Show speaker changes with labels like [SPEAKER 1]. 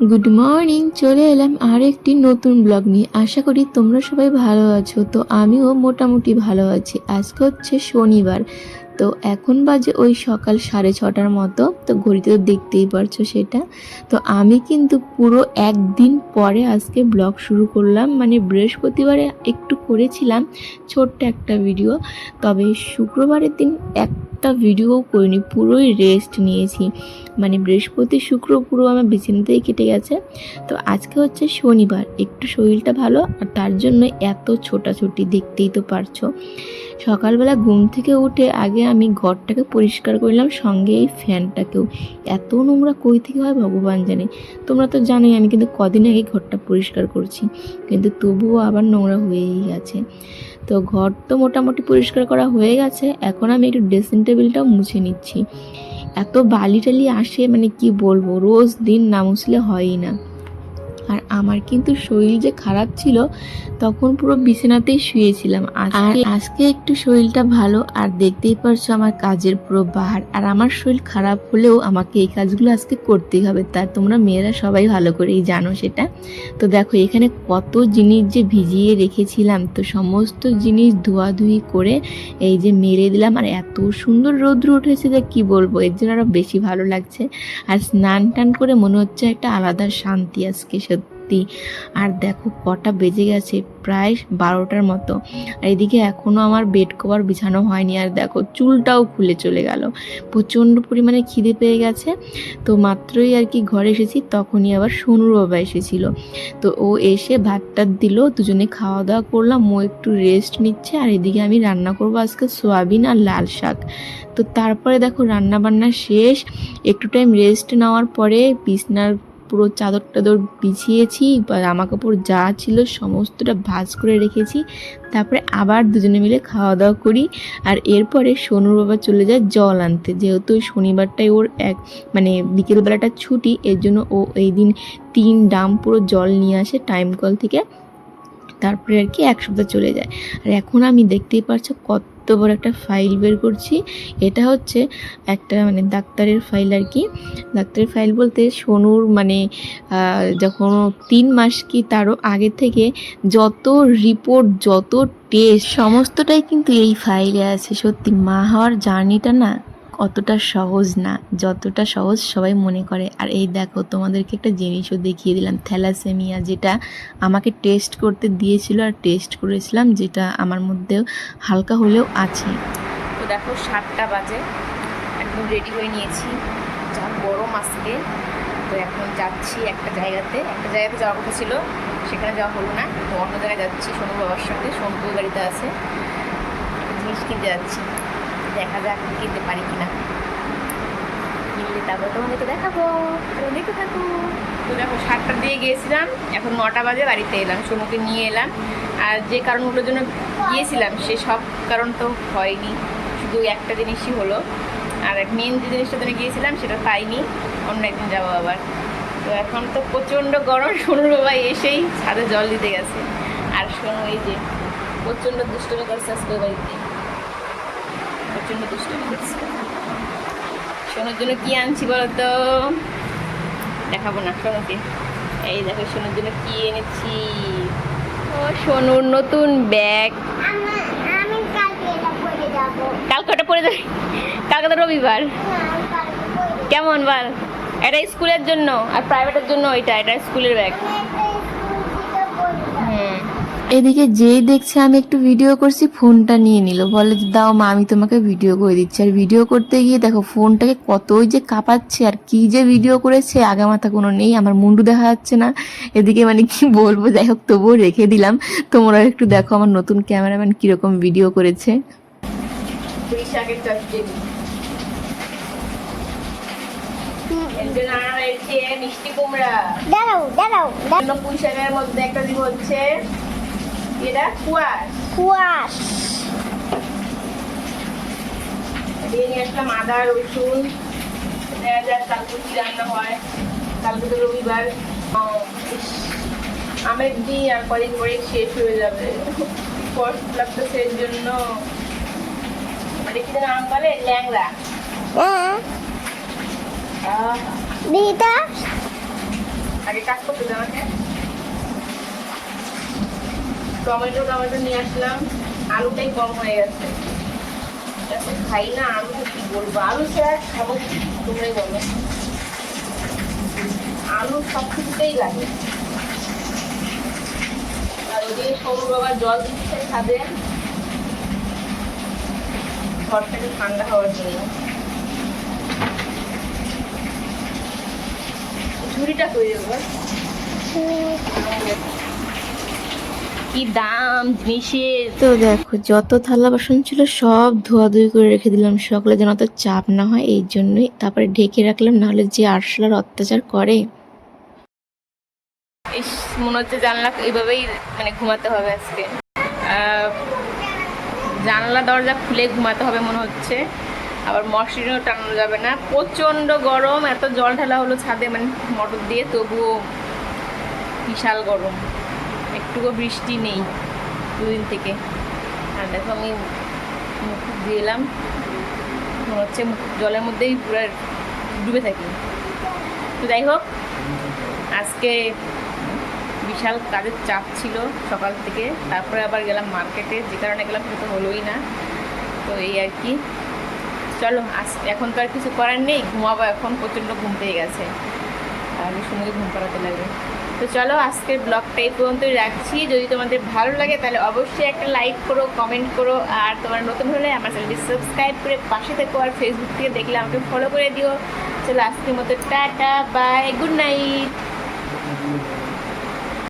[SPEAKER 1] Good morning, চলে এলাম আর একটি নতুন ব্লগ নিয়ে। আশা করি তোমরা সবাই ভালো আছো। তো আমিও মোটামুটি ভালো আছি। আজকে হচ্ছে শনিবার, তো এখন বাজে ওই সকাল 6:30টার মতো। তো ঘড়িতে তো দেখতেই পারছো সেটা। তো আমি কিন্তু পুরো একদিন পরে আজকে ব্লগ শুরু করলাম। মানে বৃহস্পতিবারে একটু করেছিলাম ছোট্ট একটা ভিডিও, তবে শুক্রবারের দিন একটা ভিডিও করিনি, পুরোই রেস্ট নিয়েছি। মানে বৃহস্পতি শুক্র পুরো আমার বিছানাতেই কেটে গেছে। তো আজকে হচ্ছে শনিবার, একটু শরীরটা ভালো, আর তার জন্য এত ছোটাছুটি দেখতেই তো পারছো। সকালবেলা ঘুম থেকে উঠে আগে আমি ঘরটাকে পরিষ্কার করলাম, সঙ্গে এই ফ্যানটাকেও। এত নোংরা কই থেকে হয় ভগবান জানে। তোমরা তো জানোই আমি কিন্তু কদিন আগে ঘরটা পরিষ্কার করছি, কিন্তু তবুও আবার নোংরা হয়েই গেছে। তো ঘর তো মোটামুটি পরিষ্কার করা হয়ে গেছে। এখন আমি একটু ড্রেসিং টেবিলটাও মুছে নিচ্ছি। এত বালি টালি আসে, মানে কি বলবো, রোজ দিন না মুছলে হয়ই না। আর আমার কিন্তু শরীর যে খারাপ ছিল, তখন পুরো বিছানাতেই শুয়েছিলাম। আর আজকে একটু শরীরটা ভালো, আর দেখতেই পারছো আমার কাজের পুরো বাহার। আর আমার শরীর খারাপ হলেও আমাকে এই কাজগুলো আজকে করতেই হবে, তার তোমরা মেয়েরা সবাই ভালো করেই জানো সেটা। তো দেখো এখানে কত জিনিস যে ভিজিয়ে রেখেছিলাম, তো সমস্ত জিনিস ধোয়াধুয়ি করে এই যে মেরে দিলাম। আর এত সুন্দর রৌদ্র উঠেছে যে কি বলবো, এর জন্য আরো বেশি ভালো লাগছে। আর স্নান টান করে মনে হচ্ছে একটা আলাদা শান্তি আজকে সত্যি। আর দেখো কটা বেজে গেছে, প্রায় 12টার মতো। আর এদিকে এখনও আমার বেড কভার বিছানো হয়নি। আর দেখো চুলটাও খুলে চলে গেল। প্রচণ্ড পরিমাণে খিদে পেয়ে গেছে। তো মাত্রই আর কি ঘরে এসেছি, তখনই আবার সোনুর বাবা এসেছিল। তো ও এসে ভাতটা দিল, দুজনে খাওয়া দাওয়া করলাম, ও একটু রেস্ট নিচ্ছে। আর এদিকে আমি রান্না করবো আজকে সোয়াবিন আর লাল শাক। তো তারপরে দেখো রান্না বান্না শেষ, একটু টাইম রেস্ট নেওয়ার পরে বিছনার পুরো চাদর টাদর বিছিয়েছি, বা জামা কাপড় যা ছিল সমস্তটা ভাঁজ করে রেখেছি। তারপরে আবার দুজনে মিলে খাওয়া দাওয়া করি। আর এরপরে সোনুর বাবা চলে যায় জল আনতে, যেহেতু ওই শনিবারটাই ওর মানে বিকেলবেলাটা ছুটি, এর জন্য ও এই দিন 3 ড্রাম পুরো জল নিয়ে আসে টাইম কল থেকে। তারপরে আর কি এক সপ্তাহ চলে যায়। আর এখন আমি দেখতেই পারছো কত বড় একটা ফাইল বের করছি। এটা হচ্ছে একটা মানে ডাক্তারের ফাইল আর কি। ডাক্তারের ফাইল বলতে সোনুর মানে যখন 3 মাস কি তারও আগে থেকে যত রিপোর্ট, যত টেস্ট, সমস্তটাই কিন্তু এই ফাইলে আছে। সত্যি মা হওয়ার জার্নিটা না অতটা সহজ না, যতটা সহজ সবাই মনে করে। আর এই দেখো তোমাদেরকে একটা জিনিসও দেখিয়ে দিলাম, থ্যালাসেমিয়া, যেটা আমাকে টেস্ট করতে দিয়েছিল আর টেস্ট করেছিলাম, যেটা আমার মধ্যেও হালকা হলেও আছে।
[SPEAKER 2] তো দেখো 7টা বাজে, একদম রেডি হয়ে নিয়েছি, যা গরম আজকে। তো এখন যাচ্ছি একটা জায়গাতে যাওয়ার কথা ছিল, সেখানে যাওয়া হলো না। তো অন্য জায়গায় যাচ্ছি সোনুর বাবার সঙ্গে, সোনু গাড়িতে আছে, জিনিস কিনতে যাচ্ছি। দেখা যাক কিনতে পারি কিনা, কিনলে তারপর তোমাদেরকে দেখাবো, দেখতে থাকো। তো দেখো 7টার দিয়ে গিয়েছিলাম, এখন 9টা বাজে বাড়িতে এলাম, সোনুকে নিয়ে এলাম। আর যে কারণগুলোর জন্য গিয়েছিলাম সে সব কারণ তো হয়নি, শুধু একটা জিনিসই হলো। আর মেন যে জিনিসটা জন্য গিয়েছিলাম সেটা পাইনি, অন্য একদিন যাবো আবার। তো এখন তো প্রচণ্ড গরম, সোনুর বাবা এসেই ছাদে জল দিতে গেছে। আর সোনু এই যে প্রচণ্ড দুষ্টমি করছে আজকে বাড়িতে, প্রচণ্ড দুষ্টমি করছে। সোনুর জন্য কি আনছি বলো তো, দেখাবো না সোনুকে। এই দেখো সোনুর জন্য কি এনেছি। ও সোনুর নতুন ব্যাগ। কালকে ওটা পরে যাবে, কালকে তো রবিবার। কেমন বল? এটা স্কুলের জন্য, আর প্রাইভেটের জন্য এটা স্কুলের ব্যাগ।
[SPEAKER 1] এদিকে যেই দেখছে আমি একটু ভিডিও করছি, ফোনটা নিয়ে নিল, বলে দাও মা আমি তোমাকে ভিডিও করে দিচ্ছি। আর ভিডিও করতে গিয়ে দেখো ফোনটাকে কতই যে কাঁপাচ্ছে, আর কি যে ভিডিও করেছে আগা মাথা কোনো নেই, আমার মুন্ডু দেখা যাচ্ছে না। এদিকে মানে কি বলবো, যাই হোক তবুও রেখে দিলাম। তোমরা একটু দেখো আমার নতুন ক্যামেরাম্যান কিরকম ভিডিও করেছে।
[SPEAKER 2] মিষ্টি কুমড়া পুঁই শাকের মধ্যে একটা দিব হচ্ছে এটা কুয়াশ দিয়ে নিয়ে আসলাম আদা রসুন, কালকে কি রান্না হয়, কালকে তো রবিবার। আমের দিন আর কদিন পরে শেষ হয়ে যাবে, কষ্ট লাগতেছে এর জন্য। মানে কি যেন আম বলে, ল্যাংড়া। আগে কাজ করতে হবে আমাকে। টমেটো নিয়ে আসলাম, আলুটাই কম হয়ে গেছে। খাই না আলু, কি বলবো, আলু ছাড়া খাবো তোমরাই বলো। আলু সব কিছুতেই লাগে। আর ওদিকে সরু বাবা জল দিচ্ছে খাবে ঘরটাকে ঠান্ডা হওয়ার জন্য। ঝুড়িটা তৈরি হবে। কি দাম জিনিসের।
[SPEAKER 1] তো দেখো যত থালা বাসন ছিল সব ধোয়াধুয়ি করে রেখে দিলাম সকালে, যেন অত চাপ না হয় এই জন্যই। তারপরে ঢেকে রাখলাম, নাহলে যে আরশোলার অত্যাচার করে।
[SPEAKER 2] ইস, মনে হচ্ছে জানলা এইভাবেই মানে ঘুমাতে হবে আজকে। জানলা দরজা খুলে ঘুমাতে হবে মনে হচ্ছে। আবার মশারিও টানানো যাবে না, প্রচণ্ড গরম। এত জল ঢালা হলো ছাদে মানে মোটর দিয়ে, তবুও বিশাল গরম। একটুকু বৃষ্টি নেই দুদিন থেকে। আর দেখো আমি মুখ দিয়ে এলাম, মনে হচ্ছে জলের মধ্যেই পুরো ডুবে থাকি। তো যাই হোক, আজকে বিশাল কাজের চাপ ছিল সকাল থেকে। তারপরে আবার গেলাম মার্কেটে, যে কারণে গেলাম সেটা তো হলোই না। তো এই আর কি, চলো এখন তো আর কিছু করার নেই, ঘুমাবো এখন। প্রচণ্ড ঘুম পেয়ে গেছে, আর সঙ্গে ঘুম পাড়াতে লাগবে। তো চলো আজকের ব্লগটা এই পর্যন্তই রাখছি। যদি তোমাদের ভালো লাগে তাহলে অবশ্যই একটা লাইক করো, কমেন্ট করো। আর তোমার নতুন হলে আমার চ্যানেলটি সাবস্ক্রাইব করে পাশে থেকো। আর ফেসবুক থেকে দেখলে আমাকে ফলো করে দিও। চলো আজকের মতো টাটা, বাই, গুড নাইট।